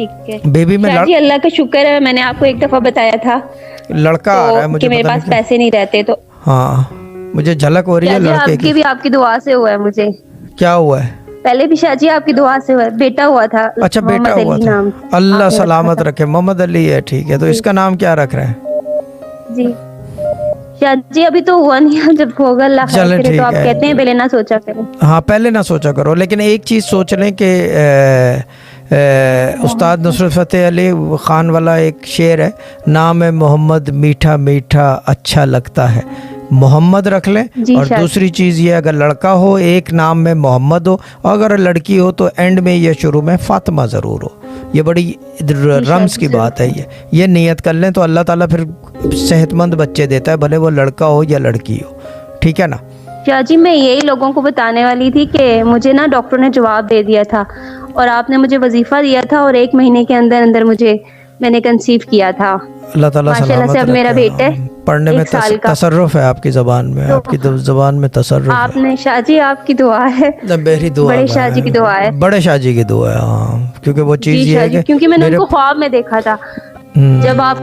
ठीक है। बेबी में शाह जी अल्लाह का शुक्र है, मैंने आपको एक दफा बताया था लड़का आ रहा है तो मुझे कि मेरे पता पास नहीं पैसे नहीं रहते, तो क्यों। हाँ मुझे झलक हो रही शाह है जी लड़के की। आपकी भी आपकी दुआ से हुआ है मुझे। क्या हुआ है? पहले भी शाह जी आपकी दुआ से हुआ है, बेटा हुआ था, अच्छा बेटा मोहम्मद हुआ अली था। नाम अल्लाह आपने रखा सलामत था। रखे। मोहम्मद अली है, ठीक है। तो जी इसका नाम क्या रख रहे हैं? जी शाह जी अभी तो हुआ नहीं है, जब होगा अल्लाह खैर चले करे। तो ठीक आप कहते हैं है। पहले ना सोचा करो। हाँ पहले ना सोचा करो, लेकिन एक चीज़ सोच लें कि उस्ताद नुसरत फ़तेह अली ख़ान वाला एक शेर है, नाम है मोहम्मद मीठा मीठा अच्छा लगता है, मोहम्मद रख लें। जी और शाह जी। दूसरी चीज़ ये, अगर लड़का हो एक नाम में मोहम्मद हो, और अगर लड़की हो तो एंड में या शुरू में फ़ातिमा ज़रूर हो। ये बड़ी जी शाह रम्ज़ जी की जरूर। बात है। ये नियत कर लें तो अल्लाह ताला फिर सेहतमंद बच्चे देता है, भले वो लड़का हो या लड़की हो। ठीक है ना? शाह जी मैं यही लोगों को बताने वाली थी कि मुझे ना डॉक्टर ने जवाब दे दिया था और आपने मुझे वजीफा दिया था और 1 महीने के अंदर अंदर मैंने कंसीव किया था। अल्लाह ताला माशाल्लाह से सलामत अब मेरा रखे। बेटा है पढ़ने में 1 साल का। तसर्रुफ है आपकी ज़बान में, तो आपकी ज़बान में तसर्रुफ है। आपने शाह जी आपकी दुआ है, मेरी दुआ बड़े शाह जी की दुआ है। बड़े शाह जी की दुआ है। हाँ क्योंकि वो जी चीज़ ये शाह है जी, कि क्योंकि मैंने मेरे उनको ख्वाब में देखा था हम्म, जब आप